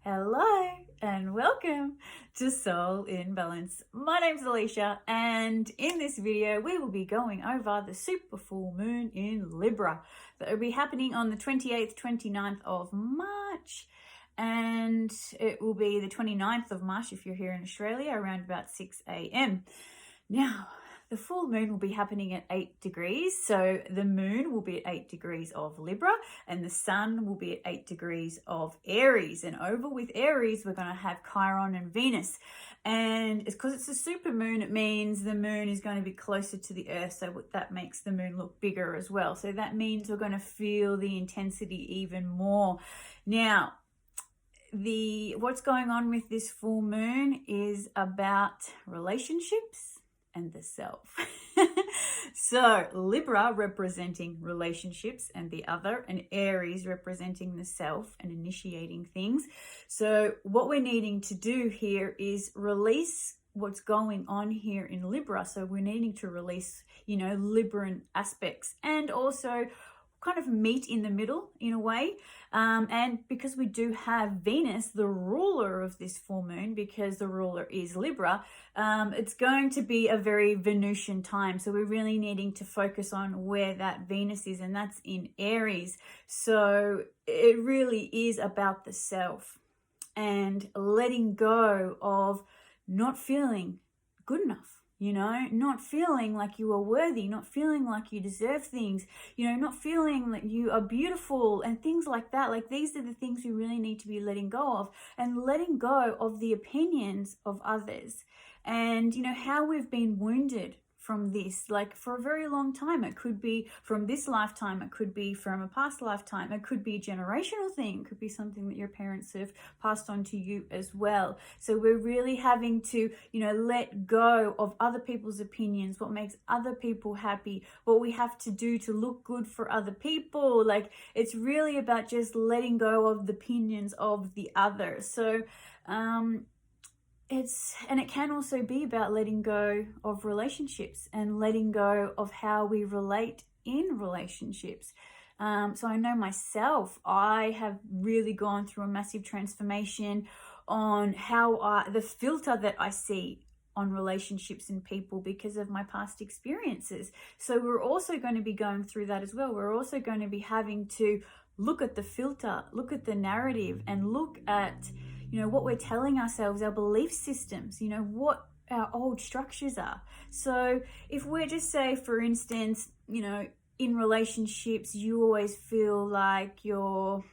Hello and welcome to Soul in Balance. My name's Alicia, and in this video we will be going over the super full moon in Libra that will be happening on the 28th, 29th of March, and it will be the 29th of March if you're here in Australia around about 6 a.m. Now, the full moon will be happening at 8 degrees. So the moon will be at 8 degrees of Libra and the sun will be at 8 degrees of Aries. And over with Aries, we're going to have Chiron and Venus. And it's because it's a super moon, it means the moon is going to be closer to the earth. So that makes the moon look bigger as well. So that means we're going to feel the intensity even more. Now, what's going on with this full moon is about relationships and the self. So Libra representing relationships and the other, and Aries representing the self and initiating things. So what we're needing to do here is release what's going on here in Libra. So we're needing to release, Libran aspects, and also kind of meet in the middle in a way. And because we do have Venus, the ruler of this full moon, because the ruler is Libra, it's going to be a very Venusian time. So we're really needing to focus on where that Venus is, and that's in Aries. So it really is about the self and letting go of not feeling good enough. Not feeling like you are worthy, not feeling like you deserve things, not feeling that you are beautiful and things like that. Like, these are the things we really need to be letting go of, and letting go of the opinions of others and, how we've been wounded from this, like, for a very long time. It could be from this lifetime, it could be from a past lifetime, it could be a generational thing, it could be something that your parents have passed on to you as well. So we're really having to, let go of other people's opinions, what makes other people happy, what we have to do to look good for other people. Like, it's really about just letting go of the opinions of the other. So, it can also be about letting go of relationships and letting go of how we relate in relationships. So I know myself, I have really gone through a massive transformation on how the filter that I see on relationships and people because of my past experiences. So we're also going to be going through that as well. We're also going to be having to look at the filter, look at the narrative, and look at what we're telling ourselves, our belief systems, what our old structures are. So if we're just say, for instance, in relationships, you always feel like you're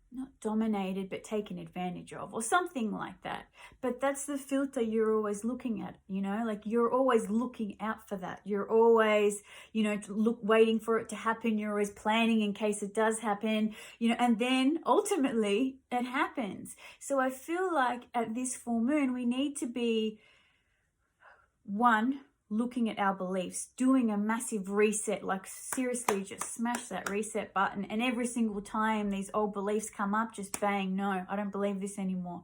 not dominated, but taken advantage of, or something like that. But that's the filter you're always looking at, like, you're always looking out for that. You're always, waiting for it to happen. You're always planning in case it does happen, and then ultimately it happens. So I feel like at this full moon, we need to be, one, looking at our beliefs, doing a massive reset, like seriously just smash that reset button. And every single time these old beliefs come up, just bang, no, I don't believe this anymore.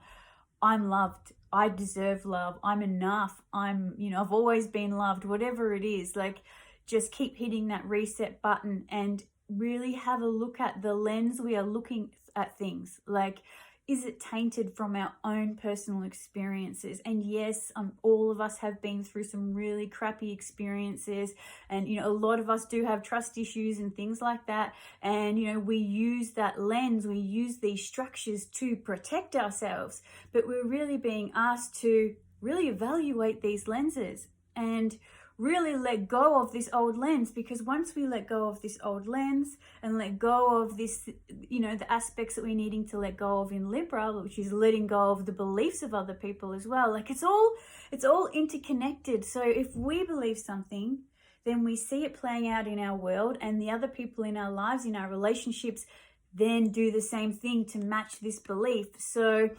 I'm loved. I deserve love. I'm enough. I've always been loved, whatever it is. Like, just keep hitting that reset button and really have a look at the lens we are looking at things. Like, is it tainted from our own personal experiences? And yes, all of us have been through some really crappy experiences, and a lot of us do have trust issues and things like that. And we use that lens, we use these structures to protect ourselves, but we're really being asked to really evaluate these lenses and really let go of this old lens. Because once we let go of this old lens and let go of this, the aspects that we're needing to let go of in Libra, which is letting go of the beliefs of other people as well. Like, it's all interconnected. So if we believe something, then we see it playing out in our world, and the other people in our lives, in our relationships, then do the same thing to match this belief. So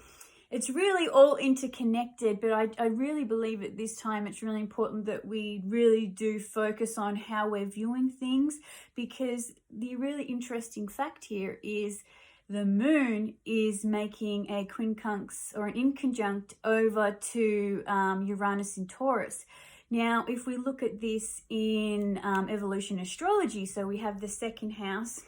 it's really all interconnected, but I really believe at this time it's really important that we really do focus on how we're viewing things, because the really interesting fact here is the moon is making a quincunx or an inconjunct over to Uranus in Taurus. Now, if we look at this in evolution astrology, so we have the second house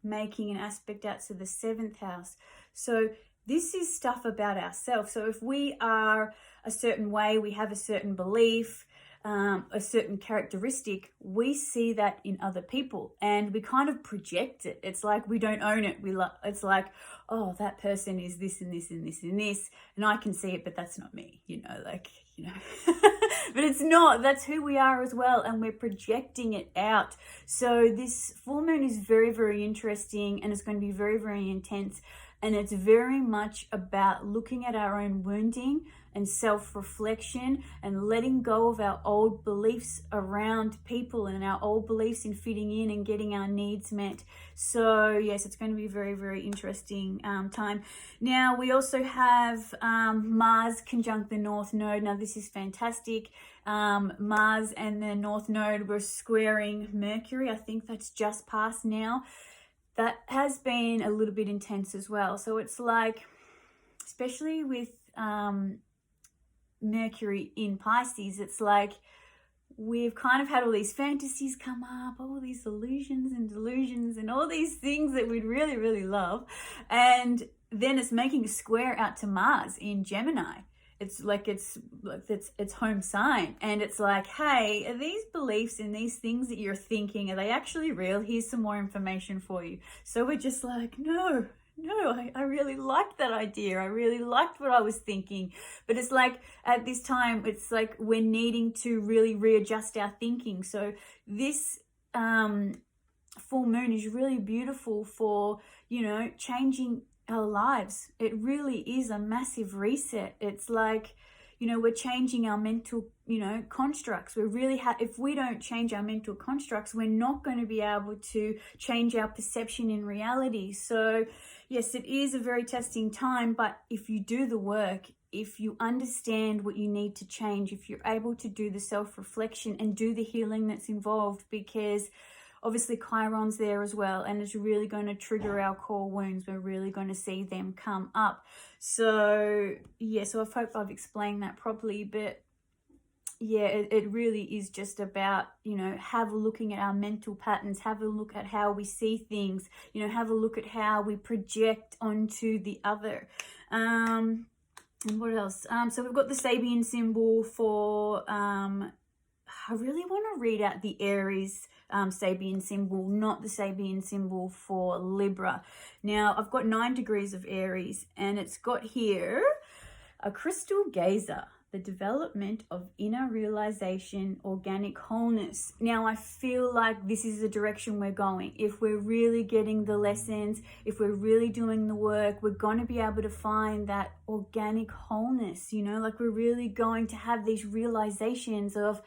making an aspect out to the seventh house. So this is stuff about ourselves. So if we are a certain way, we have a certain belief, a certain characteristic, we see that in other people and we kind of project it. It's like we don't own it. It's like, oh, that person is this and this and this and this, and I can see it, but that's not me, but it's not. That's who we are as well, and we're projecting it out. So this full moon is very, very interesting, and it's going to be very, very intense. And it's very much about looking at our own wounding and self-reflection and letting go of our old beliefs around people and our old beliefs in fitting in and getting our needs met. So yes, it's going to be a very, very interesting time. Now we also have Mars conjunct the North Node. Now this is fantastic. Mars and the North Node were squaring Mercury. I think that's just passed now. That has been a little bit intense as well. So it's like, especially with Mercury in Pisces, it's like we've kind of had all these fantasies come up, all these illusions and delusions and all these things that we'd really, really love. And then it's making a square out to Mars in Gemini. It's like it's home sign, and it's like, hey, are these beliefs and these things that you're thinking, are they actually real? Here's some more information for you. So we're just like, no, I really liked that idea. I really liked what I was thinking. But it's like at this time, it's like we're needing to really readjust our thinking. So this full moon is really beautiful for, changing our lives. It really is a massive reset. It's like, we're changing our mental, constructs. We're really if we don't change our mental constructs, we're not going to be able to change our perception in reality. So yes, it is a very testing time, but if you do the work, if you understand what you need to change, if you're able to do the self-reflection and do the healing that's involved, because obviously Chiron's there as well, and it's really going to trigger our core wounds. We're really going to see them come up. So yeah, so I hope I've explained that properly, but yeah, it really is just about, have a looking at our mental patterns, have a look at how we see things, have a look at how we project onto the other. And what else? So we've got the Sabian symbol for, I really want to read out the Aries Sabian symbol, not the Sabian symbol for Libra. Now, I've got 9 degrees of Aries, and it's got here a crystal gazer, the development of inner realization, organic wholeness. Now, I feel like this is the direction we're going. If we're really getting the lessons, if we're really doing the work, we're going to be able to find that organic wholeness, like we're really going to have these realizations of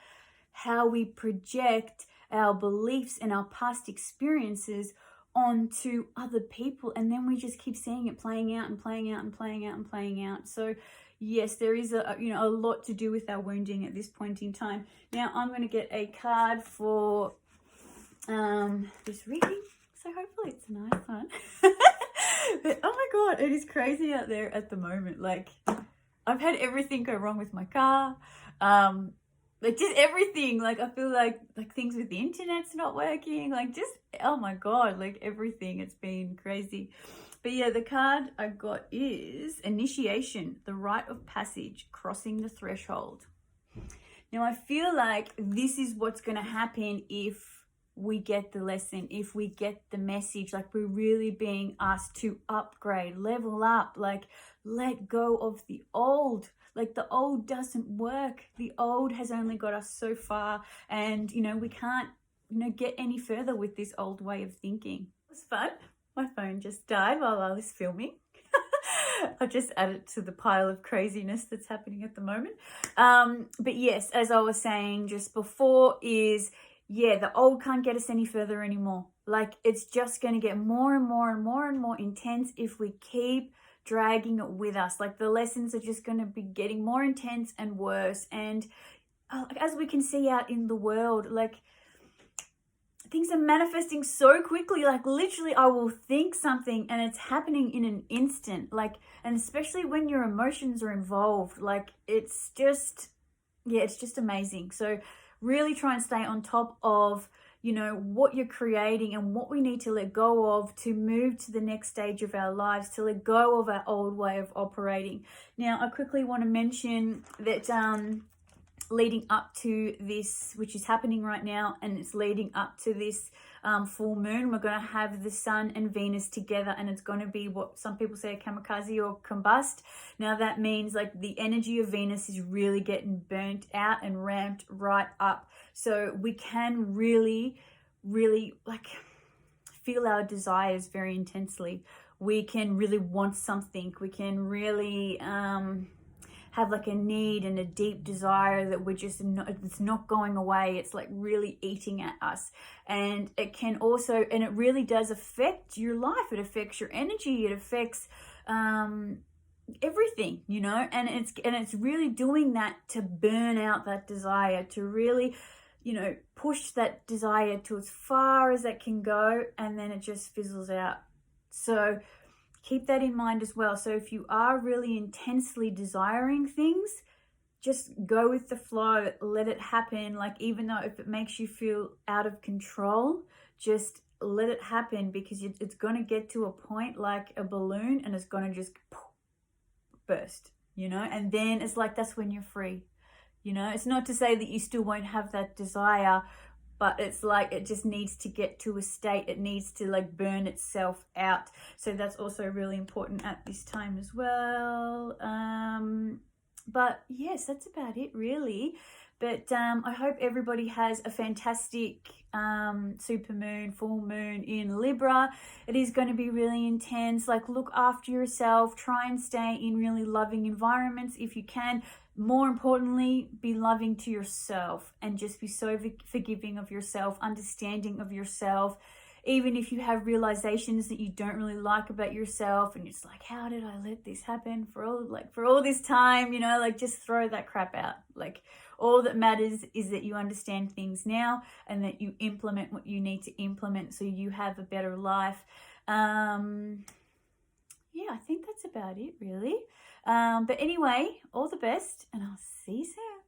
how we project our beliefs and our past experiences onto other people, and then we just keep seeing it playing out and playing out and playing out and playing out. So yes, there is a lot to do with our wounding at this point in time. Now I'm going to get a card for this reading, so hopefully it's a nice one. But oh my god, it is crazy out there at the moment. Like, I've had everything go wrong with my car, like just everything. Like I feel like things with the internet's not working, like just, oh my god, like everything. It's been crazy. But yeah, the card I got is Initiation, the Rite of Passage, Crossing the Threshold. Now I feel like this is what's going to happen if we get the lesson, if we get the message, like we're really being asked to upgrade, level up, like let go of the old. Like the old doesn't work. The old has only got us so far, and we can't get any further with this old way of thinking. It was fun. My phone just died while I was filming. I've just added to the pile of craziness that's happening at the moment. But yes, as I was saying just before, is yeah, the old can't get us any further anymore. Like it's just going to get more and more and more and more intense if we keep dragging it with us. Like the lessons are just going to be getting more intense and worse. And as we can see out in the world, like things are manifesting so quickly. Like literally I will think something and it's happening in an instant. Like, and especially when your emotions are involved, like it's just, yeah, it's just amazing. So really try and stay on top of you know, what you're creating and what we need to let go of to move to the next stage of our lives, to let go of our old way of operating. Now, I quickly want to mention that leading up to this, which is happening right now, and it's leading up to this full moon, we're going to have the sun and Venus together, and it's going to be what some people say a kamikaze or combust. Now that means like the energy of Venus is really getting burnt out and ramped right up, so we can really like feel our desires very intensely. We can really want something. We can really have like a need and a deep desire that we're just not, it's not going away. It's like really eating at us. And it can also, and it really does affect your life. It affects your energy. It affects everything, you know, and it's really doing that to burn out that desire, to really, you know, push that desire to as far as it can go, and then it just fizzles out. So keep that in mind as well. So if you are really intensely desiring things, just go with the flow, let it happen. Like, even though if it makes you feel out of control, just let it happen, because it's going to get to a point like a balloon, and it's going to just burst, you know, and then it's like, that's when you're free, you know. It's not to say that you still won't have that desire, but it's like it just needs to get to a state, it needs to like burn itself out. So that's also really important at this time as well. But yes, that's about it really. But I hope everybody has a fantastic supermoon, full moon in Libra. It is going to be really intense. Like, look after yourself, try and stay in really loving environments if you can. More importantly, be loving to yourself, and just be so forgiving of yourself, understanding of yourself. Even if you have realizations that you don't really like about yourself, and it's like, how did I let this happen for all this time, you know, like, just throw that crap out. Like, all that matters is that you understand things now, and that you implement what you need to implement so you have a better life. Yeah, I think that's about it really. But anyway, all the best, and I'll see you soon.